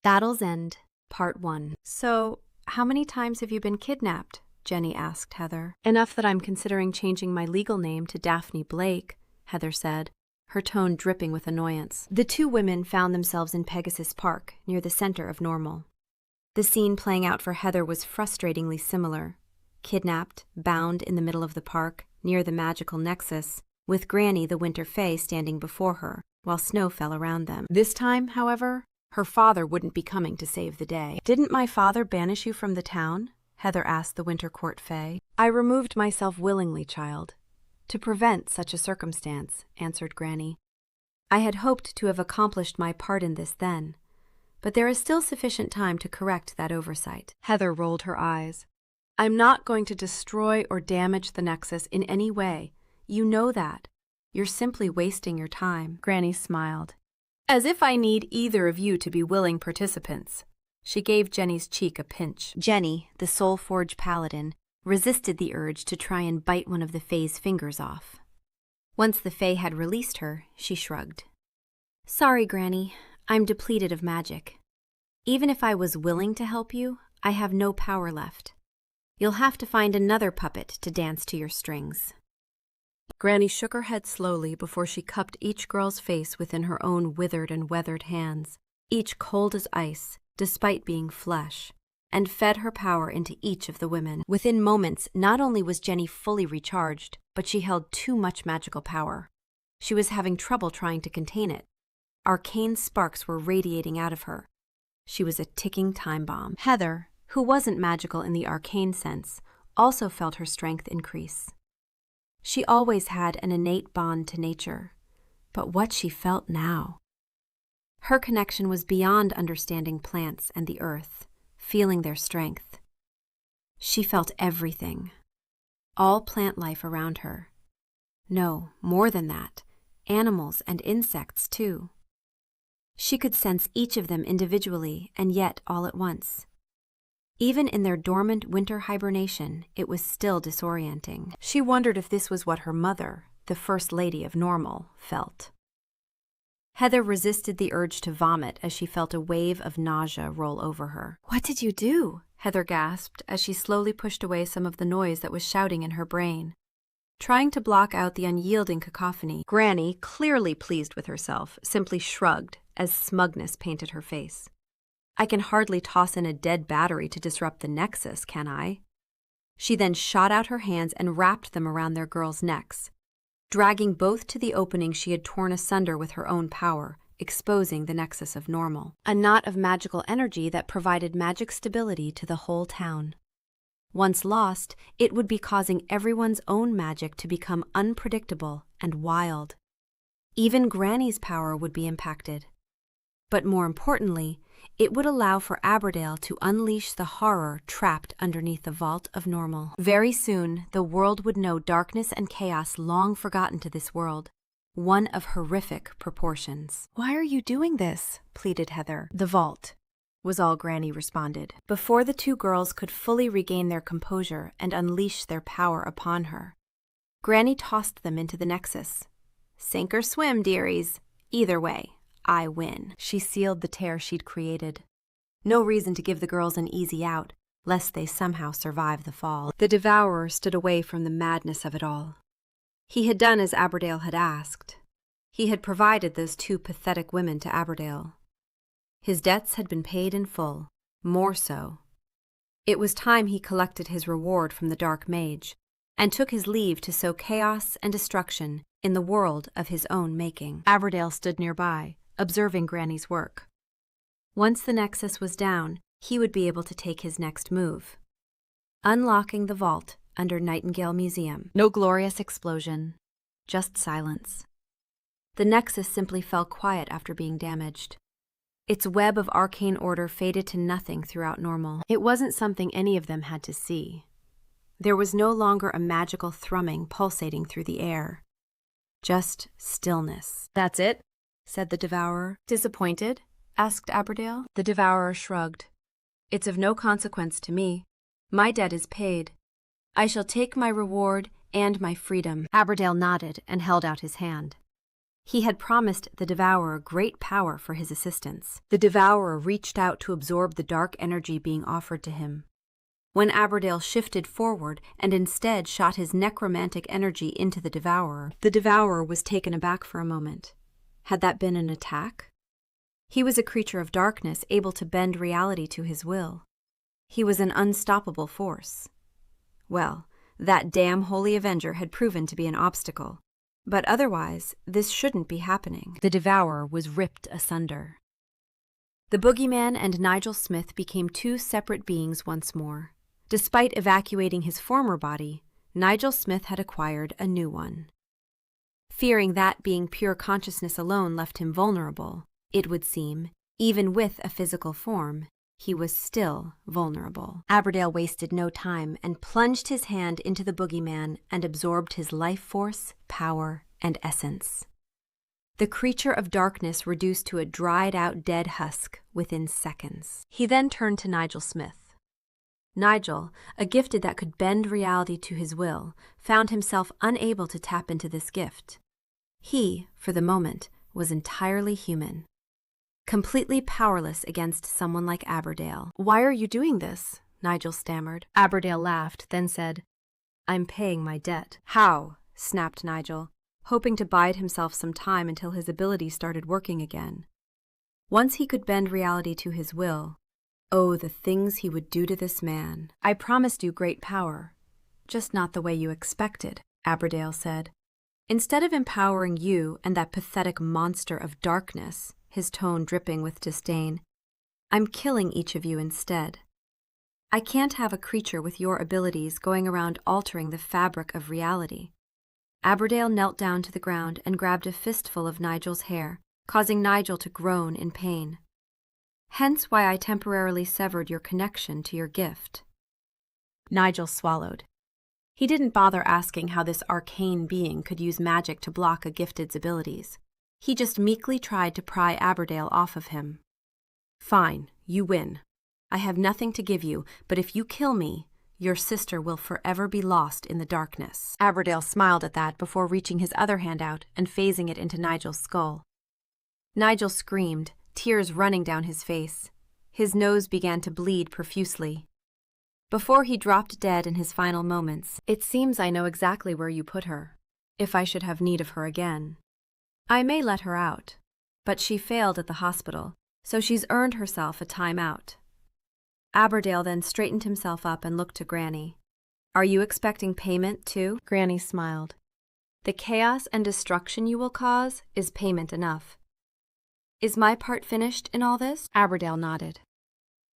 Battle's End, Part 1. So, how many times have you been kidnapped? Jenny asked Heather. Enough that I'm considering changing my legal name to Daphne Blake, Heather said, her tone dripping with annoyance. The two women found themselves in Pegasus Park, near the center of Normal. The scene playing out for Heather was frustratingly similar. Kidnapped, bound in the middle of the park, near the magical nexus, with Granny the Winter Fae standing before her, while snow fell around them. This time, however, her father wouldn't be coming to save the day. Didn't my father banish you from the town? Heather asked the Winter Court Fae. I removed myself willingly, child. To prevent such a circumstance, answered Granny. I had hoped to have accomplished my part in this then, but there is still sufficient time to correct that oversight. Heather rolled her eyes. I'm not going to destroy or damage the Nexus in any way. You know that. You're simply wasting your time. Granny smiled. As if I need either of you to be willing participants. She gave Jenny's cheek a pinch. Jenny, the Soulforge paladin, resisted the urge to try and bite one of the Fae's fingers off. Once the Fae had released her, she shrugged. Sorry, Granny, I'm depleted of magic. Even if I was willing to help you, I have no power left. You'll have to find another puppet to dance to your strings. Granny shook her head slowly before she cupped each girl's face within her own withered and weathered hands, each cold as ice, despite being flesh, and fed her power into each of the women. Within moments, not only was Jenny fully recharged, but she held too much magical power. She was having trouble trying to contain it. Arcane sparks were radiating out of her. She was a ticking time bomb. Heather, who wasn't magical in the arcane sense, also felt her strength increase. She always had an innate bond to nature, but what she felt now. Her connection was beyond understanding plants and the earth, feeling their strength. She felt everything, all plant life around her. No, more than that, animals and insects too. She could sense each of them individually and yet all at once. Even in their dormant winter hibernation, it was still disorienting. She wondered if this was what her mother, the First Lady of Normal, felt. Heather resisted the urge to vomit as she felt a wave of nausea roll over her. What did you do? Heather gasped as she slowly pushed away some of the noise that was shouting in her brain, trying to block out the unyielding cacophony. Granny, clearly pleased with herself, simply shrugged as smugness painted her face. I can hardly toss in a dead battery to disrupt the Nexus, can I? She then shot out her hands and wrapped them around their girls' necks, dragging both to the opening she had torn asunder with her own power, exposing the Nexus of Normal, a knot of magical energy that provided magic stability to the whole town. Once lost, it would be causing everyone's own magic to become unpredictable and wild. Even Granny's power would be impacted. But more importantly, it would allow for Aberdale to unleash the horror trapped underneath the vault of Normal. Very soon, the world would know darkness and chaos long forgotten to this world, one of horrific proportions. Why are you doing this? Pleaded Heather. The vault, was all Granny responded. Before the two girls could fully regain their composure and unleash their power upon her, Granny tossed them into the Nexus. Sink or swim, dearies. Either way, I win. She sealed the tear she'd created. No reason to give the girls an easy out, lest they somehow survive the fall. The Devourer stood away from the madness of it all. He had done as Aberdale had asked. He had provided those two pathetic women to Aberdale. His debts had been paid in full, more so. It was time he collected his reward from the Dark Mage, and took his leave to sow chaos and destruction in the world of his own making. Aberdale stood nearby, observing Granny's work. Once the Nexus was down, he would be able to take his next move. Unlocking the vault under Nightingale Museum. No glorious explosion, just silence. The Nexus simply fell quiet after being damaged. Its web of arcane order faded to nothing throughout Normal. It wasn't something any of them had to see. There was no longer a magical thrumming pulsating through the air. Just stillness. That's it? Said the Devourer. Disappointed? Asked Aberdale. The Devourer shrugged. It's of no consequence to me. My debt is paid. I shall take my reward and my freedom. Aberdale nodded and held out his hand. He had promised the Devourer great power for his assistance. The Devourer reached out to absorb the dark energy being offered to him. When Aberdale shifted forward and instead shot his necromantic energy into the Devourer was taken aback for a moment. Had that been an attack? He was a creature of darkness, able to bend reality to his will. He was an unstoppable force. Well, that damn Holy Avenger had proven to be an obstacle. But otherwise, this shouldn't be happening. The Devourer was ripped asunder. The Boogeyman and Nigel Smith became two separate beings once more. Despite evacuating his former body, Nigel Smith had acquired a new one. Fearing that being pure consciousness alone left him vulnerable, it would seem, even with a physical form, he was still vulnerable. Aberdale wasted no time and plunged his hand into the Boogeyman and absorbed his life force, power, and essence. The creature of darkness reduced to a dried-out dead husk within seconds. He then turned to Nigel Smith. Nigel, a gifted that could bend reality to his will, found himself unable to tap into this gift. He, for the moment, was entirely human. Completely powerless against someone like Aberdale. "Why are you doing this?" Nigel stammered. Aberdale laughed, then said, "I'm paying my debt." "How?" snapped Nigel, hoping to bide himself some time until his ability started working again. Once he could bend reality to his will, oh, the things he would do to this man. "I promised you great power, just not the way you expected," Aberdale said. "Instead of empowering you and that pathetic monster of darkness," his tone dripping with disdain, "I'm killing each of you instead. I can't have a creature with your abilities going around altering the fabric of reality." Aberdale knelt down to the ground and grabbed a fistful of Nigel's hair, causing Nigel to groan in pain. "Hence why I temporarily severed your connection to your gift." Nigel swallowed. He didn't bother asking how this arcane being could use magic to block a gifted's abilities. He just meekly tried to pry Aberdale off of him. "Fine, you win. I have nothing to give you, but if you kill me, your sister will forever be lost in the darkness." Aberdale smiled at that before reaching his other hand out and phasing it into Nigel's skull. Nigel screamed, tears running down his face. His nose began to bleed profusely. Before he dropped dead in his final moments, "It seems I know exactly where you put her, if I should have need of her again. I may let her out, but she failed at the hospital, so she's earned herself a time out." Aberdale then straightened himself up and looked to Granny. "Are you expecting payment, too?" Granny smiled. "The chaos and destruction you will cause is payment enough. Is my part finished in all this?" Aberdale nodded.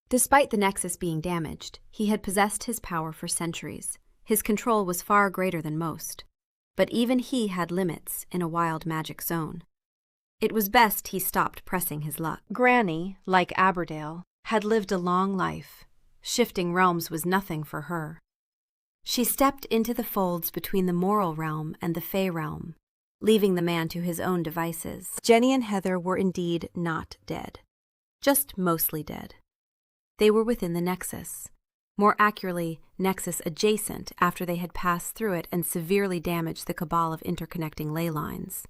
Despite the Nexus being damaged, he had possessed his power for centuries. His control was far greater than most. But even he had limits in a wild magic zone. It was best he stopped pressing his luck. Granny, like Aberdale, had lived a long life. Shifting realms was nothing for her. She stepped into the folds between the moral realm and the Fey realm, leaving the man to his own devices. Jenny and Heather were indeed not dead. Just mostly dead. They were within the Nexus. More accurately, Nexus adjacent after they had passed through it and severely damaged the cabal of interconnecting ley lines.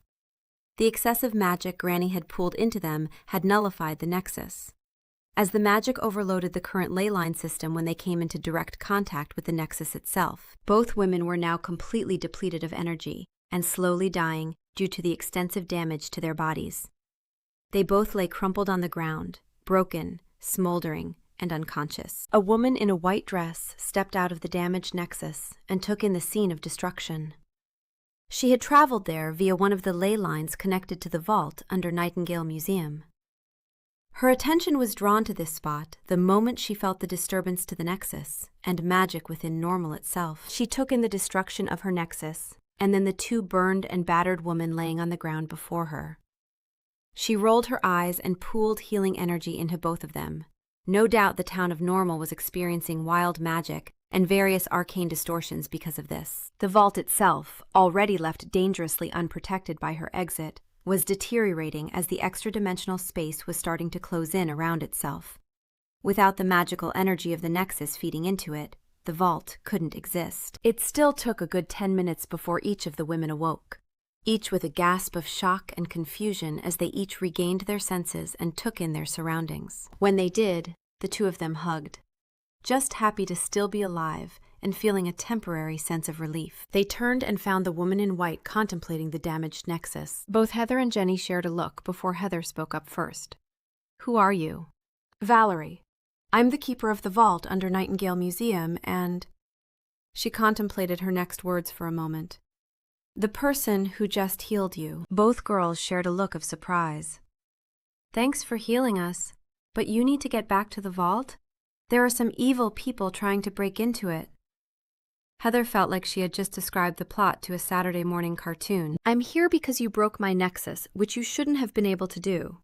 The excessive magic Granny had pulled into them had nullified the Nexus. As the magic overloaded the current ley line system when they came into direct contact with the Nexus itself, both women were now completely depleted of energy and slowly dying due to the extensive damage to their bodies. They both lay crumpled on the ground, broken, smoldering, and unconscious. A woman in a white dress stepped out of the damaged Nexus and took in the scene of destruction. She had traveled there via one of the ley lines connected to the vault under Nightingale Museum. Her attention was drawn to this spot the moment she felt the disturbance to the Nexus and magic within normal itself. She took in the destruction of her Nexus and then the two burned and battered women laying on the ground before her. She rolled her eyes and pooled healing energy into both of them. No doubt the town of Normal was experiencing wild magic and various arcane distortions because of this. The vault itself, already left dangerously unprotected by her exit, was deteriorating as the extra-dimensional space was starting to close in around itself. Without the magical energy of the Nexus feeding into it, the vault couldn't exist. It still took a good 10 minutes before each of the women awoke. each with a gasp of shock and confusion as they each regained their senses and took in their surroundings. When they did, the two of them hugged, just happy to still be alive and feeling a temporary sense of relief. They turned and found the woman in white contemplating the damaged nexus. Both Heather and Jenny shared a look before Heather spoke up first. "Who are you?" "Valerie. I'm the keeper of the vault under Nightingale Museum and—" She contemplated her next words for a moment. "The person who just healed you." Both girls shared a look of surprise. "Thanks for healing us, but you need to get back to the vault? There are some evil people trying to break into it." Heather felt like she had just described the plot to a Saturday morning cartoon. "I'm here because you broke my nexus, which you shouldn't have been able to do.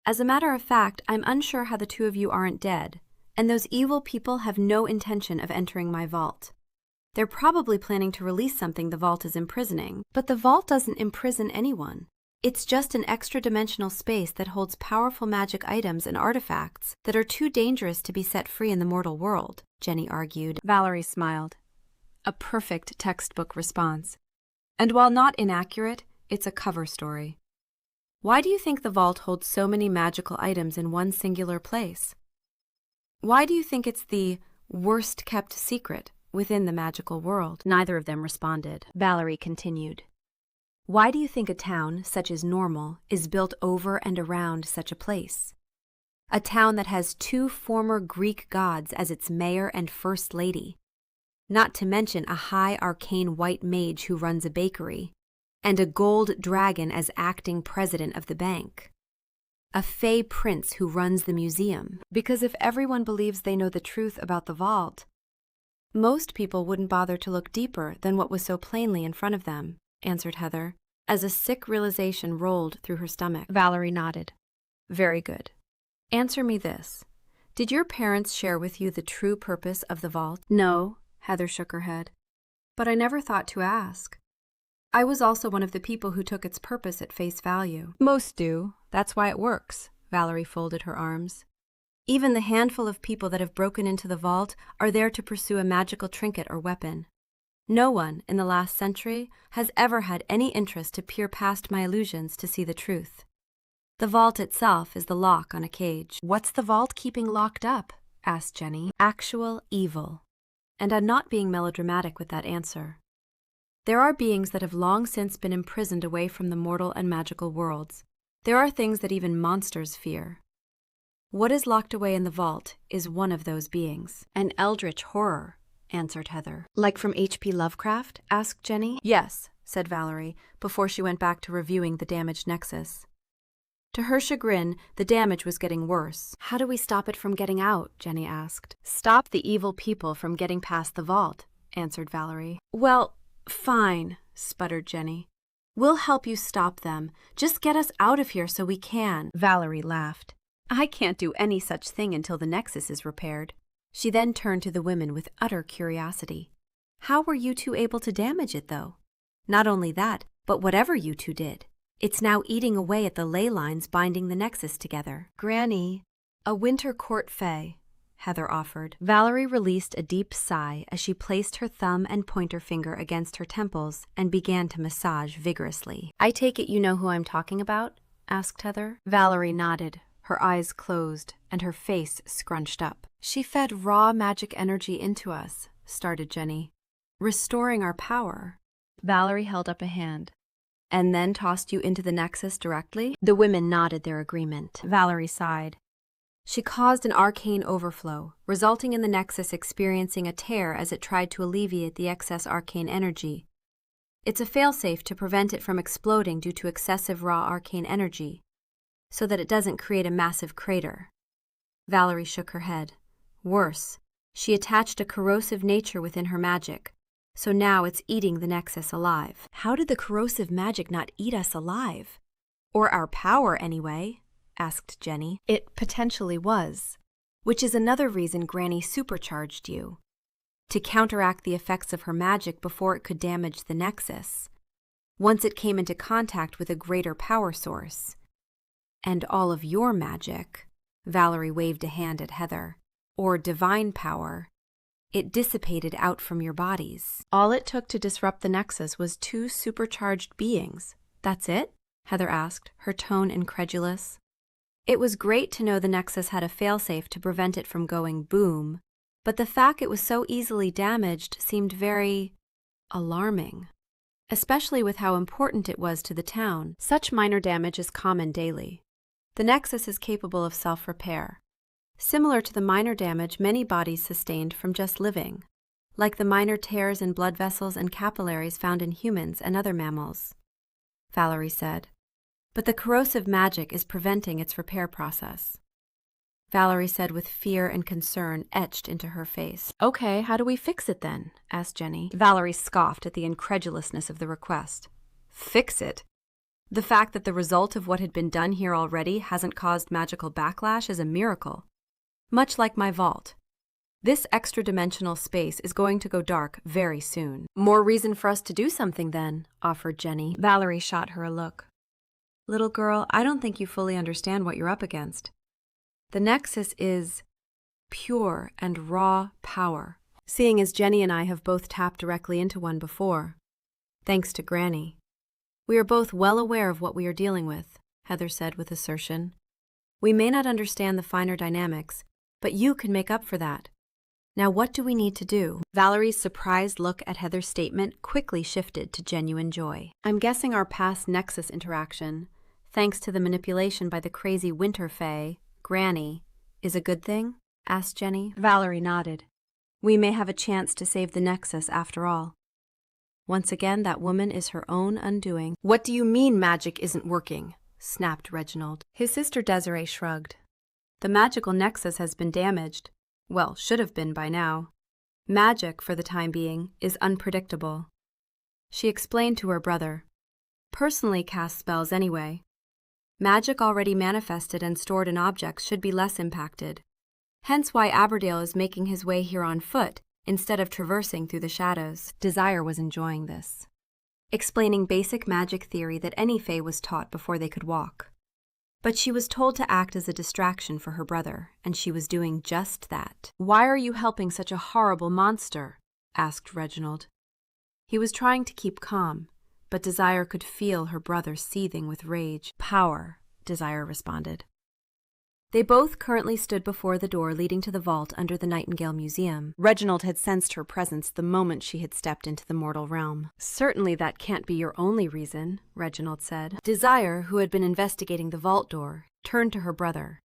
As a matter of fact, I'm unsure how the two of you aren't dead, and those evil people have no intention of entering my vault. They're probably planning to release something the vault is imprisoning, but the vault doesn't imprison anyone. It's just an extra-dimensional space that holds powerful magic items and artifacts that are too dangerous to be set free in the mortal world," Jenny argued. Valerie smiled. A perfect textbook response. And while not inaccurate, it's a cover story. Why do you think the vault holds so many magical items in one singular place? Why do you think it's the worst-kept secret within the magical world? Neither of them responded. Valerie continued. Why do you think a town, such as Normal, is built over and around such a place? A town that has 2 former Greek gods as its mayor and first lady, not to mention a high arcane white mage who runs a bakery, and a gold dragon as acting president of the bank. A fey prince who runs the museum. Because if everyone believes they know the truth about the vault, most people wouldn't bother to look deeper than what was so plainly in front of them, answered Heather, as a sick realization rolled through her stomach. Valerie nodded. Very good. Answer me this. Did your parents share with you the true purpose of the vault? No, Heather shook her head. But I never thought to ask. I was also one of the people who took its purpose at face value. Most do. That's why it works. Valerie folded her arms. Even the handful of people that have broken into the vault are there to pursue a magical trinket or weapon. No one in the last century has ever had any interest to peer past my illusions to see the truth. The vault itself is the lock on a cage. What's the vault keeping locked up? Asked Jenny. Actual evil. And I'm not being melodramatic with that answer. There are beings that have long since been imprisoned away from the mortal and magical worlds. There are things that even monsters fear. What is locked away in the vault is one of those beings. An eldritch horror, answered Heather. Like from H.P. Lovecraft? Asked Jenny. Yes, said Valerie, before she went back to reviewing the damaged nexus. To her chagrin, the damage was getting worse. How do we stop it from getting out? Jenny asked. Stop the evil people from getting past the vault, answered Valerie. Well, fine, sputtered Jenny. We'll help you stop them. Just get us out of here so we can. Valerie laughed. I can't do any such thing until the nexus is repaired. She then turned to the women with utter curiosity. How were you two able to damage it, though? Not only that, but whatever you two did, it's now eating away at the ley lines binding the nexus together. Granny, a winter court fay, Heather offered. Valerie released a deep sigh as she placed her thumb and pointer finger against her temples and began to massage vigorously. I take it you know who I'm talking about? Asked Heather. Valerie nodded, her eyes closed and her face scrunched up. She fed raw magic energy into us, started Jenny, restoring our power. Valerie held up a hand. And then tossed you into the nexus directly? The women nodded their agreement. Valerie sighed. She caused an arcane overflow, resulting in the nexus experiencing a tear as it tried to alleviate the excess arcane energy. It's a failsafe to prevent it from exploding due to excessive raw arcane energy, so that it doesn't create a massive crater. Valerie shook her head. Worse, she attached a corrosive nature within her magic, so now it's eating the nexus alive. How did the corrosive magic not eat us alive? Or our power, anyway? Asked Jenny. It potentially was, which is another reason Granny supercharged you. To counteract the effects of her magic before it could damage the nexus, once it came into contact with a greater power source. And all of your magic, Valerie waved a hand at Heather, or divine power, it dissipated out from your bodies. All it took to disrupt the Nexus was 2 supercharged beings. That's it? Heather asked, her tone incredulous. It was great to know the Nexus had a failsafe to prevent it from going boom, but the fact it was so easily damaged seemed very alarming, especially with how important it was to the town. Such minor damage is common daily. The Nexus is capable of self-repair, similar to the minor damage many bodies sustained from just living, like the minor tears in blood vessels and capillaries found in humans and other mammals, Valerie said. But the corrosive magic is preventing its repair process, Valerie said with fear and concern etched into her face. Okay, how do we fix it then? Asked Jenny. Valerie scoffed at the incredulousness of the request. Fix it? The fact that the result of what had been done here already hasn't caused magical backlash is a miracle. Much like my vault. This extra-dimensional space is going to go dark very soon. More reason for us to do something then, offered Jenny. Valerie shot her a look. Little girl, I don't think you fully understand what you're up against. The Nexus is pure and raw power, seeing as Jenny and I have both tapped directly into one before. Thanks to Granny. We are both well aware of what we are dealing with, Heather said with assertion. We may not understand the finer dynamics, but you can make up for that. Now what do we need to do? Valerie's surprised look at Heather's statement quickly shifted to genuine joy. I'm guessing our past Nexus interaction, thanks to the manipulation by the crazy Winter Fae, Granny, is a good thing? Asked Jenny. Valerie nodded. We may have a chance to save the Nexus after all. Once again, that woman is her own undoing. What do you mean magic isn't working? Snapped Reginald. His sister Desiree shrugged. The magical Nexus has been damaged. Well, should have been by now. Magic, for the time being, is unpredictable. She explained to her brother. Personally cast spells anyway. Magic already manifested and stored in objects should be less impacted. Hence why Aberdale is making his way here on foot instead of traversing through the shadows. Desire was enjoying this, explaining basic magic theory that any Fae was taught before they could walk. But she was told to act as a distraction for her brother, and she was doing just that. Why are you helping such a horrible monster? Asked Reginald. He was trying to keep calm, but Desire could feel her brother seething with rage. Power, Desire responded. They both currently stood before the door leading to the vault under the Nightingale Museum. Reginald had sensed her presence the moment she had stepped into the mortal realm. Certainly that can't be your only reason, Reginald said. Desire, who had been investigating the vault door, turned to her brother.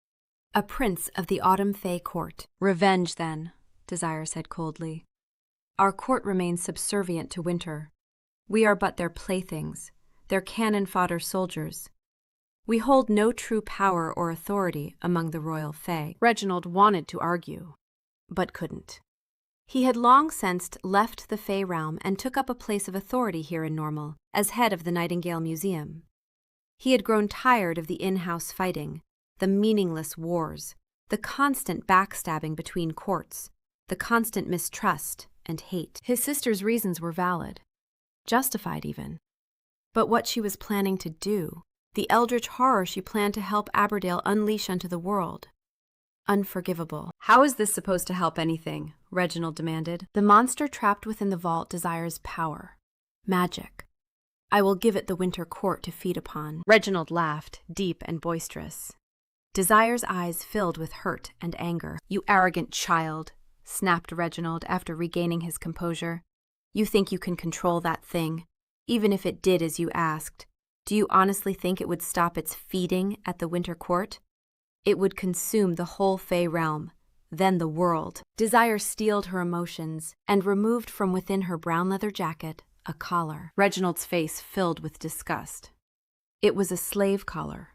A prince of the Autumn Fae court. Revenge, then, Desire said coldly. Our court remains subservient to Winter. We are but their playthings, their cannon fodder soldiers. We hold no true power or authority among the royal Fae. Reginald wanted to argue, but couldn't. He had long since left the Fae realm and took up a place of authority here in Normal, as head of the Nightingale Museum. He had grown tired of the in-house fighting, the meaningless wars, the constant backstabbing between courts, the constant mistrust and hate. His sister's reasons were valid, justified even. But what she was planning to do, the eldritch horror she planned to help Aberdale unleash onto the world. Unforgivable. How is this supposed to help anything? Reginald demanded. The monster trapped within the vault desires power. Magic. I will give it the Winter Court to feed upon. Reginald laughed, deep and boisterous. Desire's eyes filled with hurt and anger. You arrogant child, snapped Reginald after regaining his composure. You think you can control that thing, even if it did as you asked. Do you honestly think it would stop its feeding at the Winter Court? It would consume the whole Fae realm, then the world. Desire steeled her emotions and removed from within her brown leather jacket a collar. Reginald's face filled with disgust. It was a slave collar,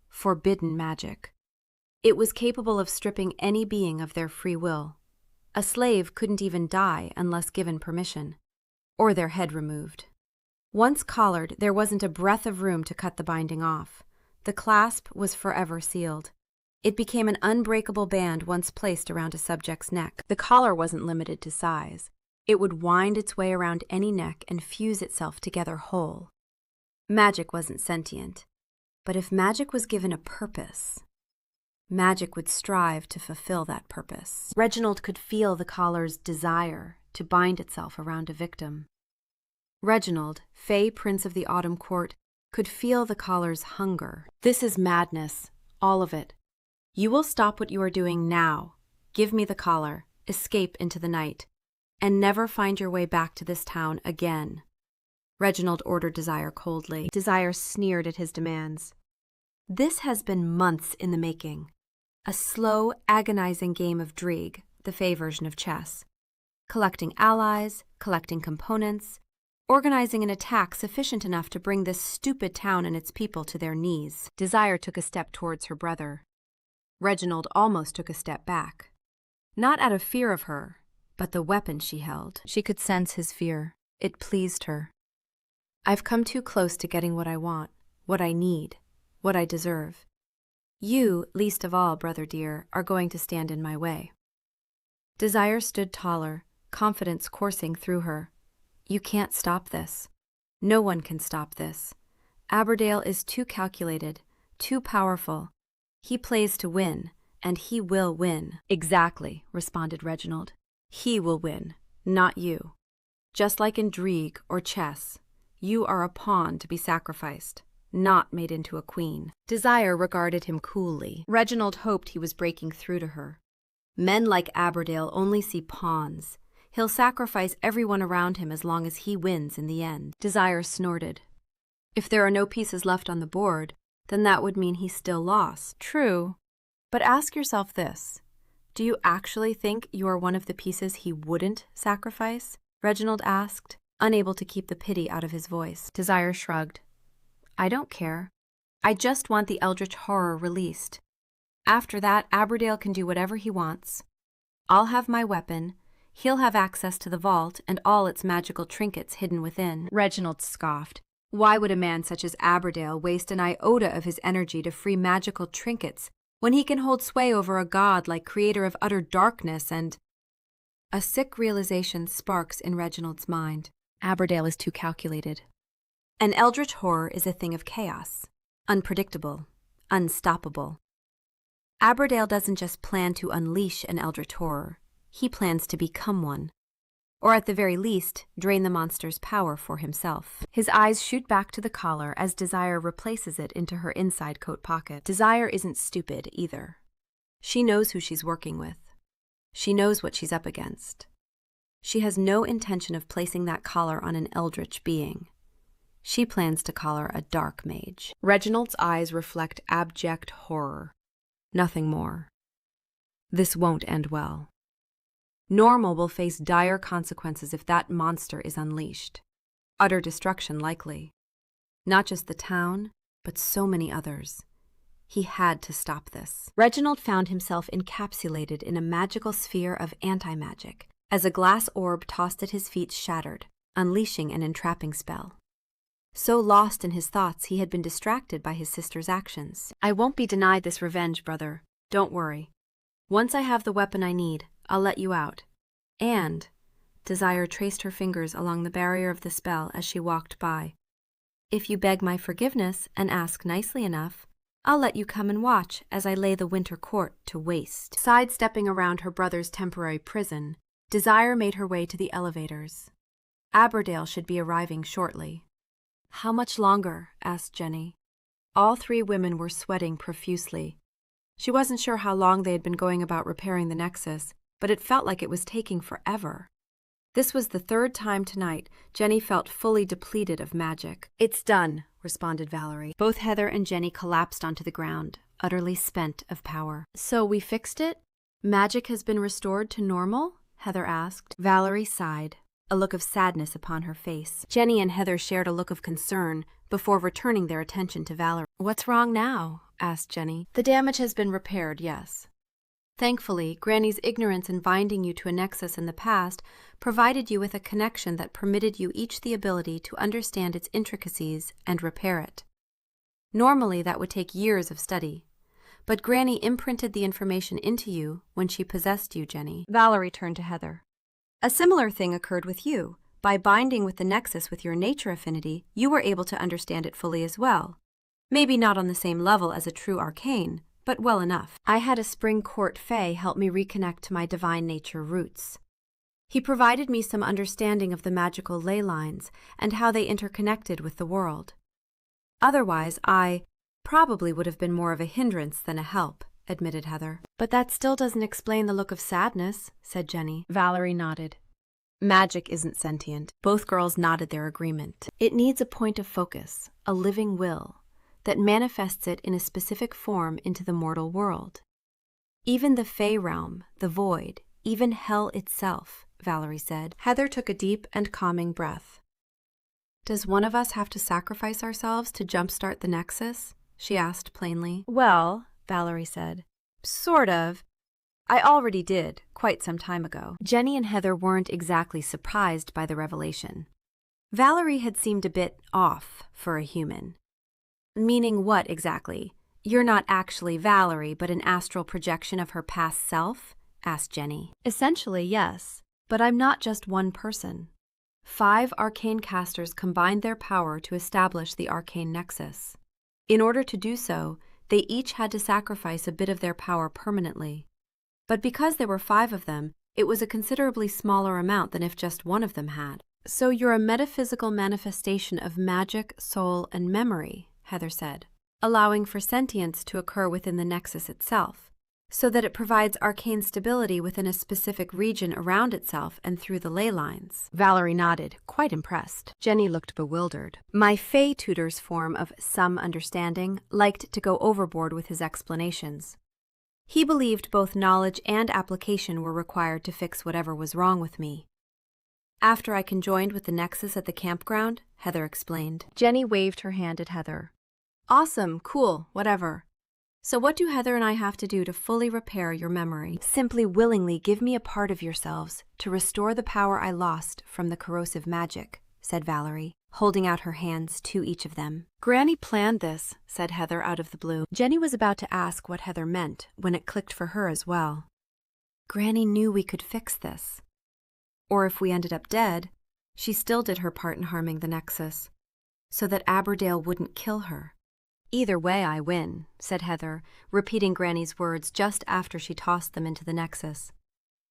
forbidden magic. It was capable of stripping any being of their free will. A slave couldn't even die unless given permission, or their head removed. Once collared, there wasn't a breath of room to cut the binding off. The clasp was forever sealed. It became an unbreakable band once placed around a subject's neck. The collar wasn't limited to size. It would wind its way around any neck and fuse itself together whole. Magic wasn't sentient. But if magic was given a purpose, Magic would strive to fulfill that purpose. Reginald could feel the collar's desire to bind itself around a victim. Reginald, Fey Prince of the Autumn Court, could feel the collar's hunger. This is madness, all of it. You will stop what you are doing now. Give me the collar, escape into the night, and never find your way back to this town again. Reginald ordered Desire coldly. Desire sneered at his demands. This has been months in the making. A slow, agonizing game of Dreig, the Fey version of chess. Collecting allies, collecting components, organizing an attack sufficient enough to bring this stupid town and its people to their knees. Desire took a step towards her brother. Reginald almost took a step back. Not out of fear of her, but the weapon she held. She could sense his fear. It pleased her. I've come too close to getting what I want, what I need, what I deserve. You, least of all, brother dear, are going to stand in my way. Desire stood taller, confidence coursing through her. You can't stop this. No one can stop this. Aberdale is too calculated, too powerful. He plays to win, and he will win. Exactly, responded Reginald. He will win, not you. Just like in Dreig or chess, you are a pawn to be sacrificed, not made into a queen. Desire regarded him coolly. Reginald hoped he was breaking through to her. Men like Aberdale only see pawns. He'll sacrifice everyone around him as long as he wins in the end. Desire snorted. If there are no pieces left on the board, then that would mean he's still lost. True. But ask yourself this. Do you actually think you are one of the pieces he wouldn't sacrifice? Reginald asked, unable to keep the pity out of his voice. Desire shrugged. I don't care. I just want the Eldritch Horror released. After that, Aberdale can do whatever he wants. I'll have my weapon. He'll have access to the vault and all its magical trinkets hidden within. Reginald scoffed. Why would a man such as Aberdale waste an iota of his energy to free magical trinkets when he can hold sway over a god like creator of utter darkness and... A sick realization sparks in Reginald's mind. Aberdale is too calculated. An eldritch horror is a thing of chaos, unpredictable, unstoppable. Aberdale doesn't just plan to unleash an eldritch horror, he plans to become one. Or at the very least, drain the monster's power for himself. His eyes shoot back to the collar as Desire replaces it into her inside coat pocket. Desire isn't stupid either. She knows who she's working with. She knows what she's up against. She has no intention of placing that collar on an eldritch being. She plans to collar a dark mage. Reginald's eyes reflect abject horror. Nothing more. This won't end well. Normal will face dire consequences if that monster is unleashed. Utter destruction likely. Not just the town, but so many others. He had to stop this. Reginald found himself encapsulated in a magical sphere of anti-magic, as a glass orb tossed at his feet shattered, unleashing an entrapping spell. So lost in his thoughts, he had been distracted by his sister's actions. I won't be denied this revenge, brother. Don't worry. Once I have the weapon I need, I'll let you out. And, Desire traced her fingers along the barrier of the spell as she walked by. If you beg my forgiveness and ask nicely enough, I'll let you come and watch as I lay the winter court to waste. Sidestepping around her brother's temporary prison, Desire made her way to the elevators. Aberdale should be arriving shortly. How much longer? Asked Jenny. All three women were sweating profusely. She wasn't sure how long they had been going about repairing the Nexus, but it felt like it was taking forever. This was the third time tonight Jenny felt fully depleted of magic. It's done, responded Valerie. Both Heather and Jenny collapsed onto the ground, utterly spent of power. So we fixed it? Magic has been restored to normal? Heather asked. Valerie sighed, a look of sadness upon her face. Jenny and Heather shared a look of concern before returning their attention to Valerie. What's wrong now? Asked Jenny. The damage has been repaired, yes. Thankfully, Granny's ignorance in binding you to a nexus in the past provided you with a connection that permitted you each the ability to understand its intricacies and repair it. Normally, that would take years of study. But Granny imprinted the information into you when she possessed you, Jenny. Valerie turned to Heather. A similar thing occurred with you. By binding with the nexus with your nature affinity, you were able to understand it fully as well. Maybe not on the same level as a true arcane, but well enough. I had a spring court fae help me reconnect to my divine nature roots. He provided me some understanding of the magical ley lines and how they interconnected with the world. Otherwise, I probably would have been more of a hindrance than a help, admitted Heather. But that still doesn't explain the look of sadness, said Jenny. Valerie nodded. Magic isn't sentient. Both girls nodded their agreement. It needs a point of focus, a living will, that manifests it in a specific form into the mortal world. Even the Fey realm, the void, even hell itself, Valerie said. Heather took a deep and calming breath. Does one of us have to sacrifice ourselves to jumpstart the Nexus? She asked plainly. Well, Valerie said, sort of. I already did, quite some time ago. Jenny and Heather weren't exactly surprised by the revelation. Valerie had seemed a bit off for a human. Meaning what exactly? You're not actually Valerie, but an astral projection of her past self? Asked Jenny. Essentially, yes. But I'm not just one person. 5 arcane casters combined their power to establish the arcane nexus. In order to do so, they each had to sacrifice a bit of their power permanently. But because there were 5 of them, it was a considerably smaller amount than if just one of them had. So you're a metaphysical manifestation of magic, soul, and memory, Heather said, allowing for sentience to occur within the nexus itself, so that it provides arcane stability within a specific region around itself and through the ley lines. Valerie nodded, quite impressed. Jenny looked bewildered. My Fey tutor's form of some understanding liked to go overboard with his explanations. He believed both knowledge and application were required to fix whatever was wrong with me. After I conjoined with the Nexus at the campground, Heather explained. Jenny waved her hand at Heather. Awesome, cool, whatever. So what do Heather and I have to do to fully repair your memory? Simply willingly give me a part of yourselves to restore the power I lost from the corrosive magic, said Valerie, holding out her hands to each of them. Granny planned this, said Heather out of the blue. Jenny was about to ask what Heather meant when it clicked for her as well. Granny knew we could fix this. Or if we ended up dead, she still did her part in harming the Nexus, so that Aberdale wouldn't kill her. Either way, I win, said Heather, repeating Granny's words just after she tossed them into the Nexus.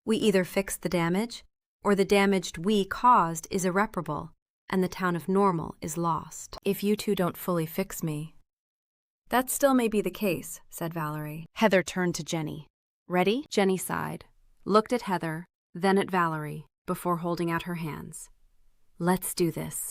We either fix the damage, or the damage we caused is irreparable, and the town of Normal is lost. If you two don't fully fix me. That still may be the case, said Valerie. Heather turned to Jenny. Ready? Jenny sighed, looked at Heather, then at Valerie, before holding out her hands. Let's do this.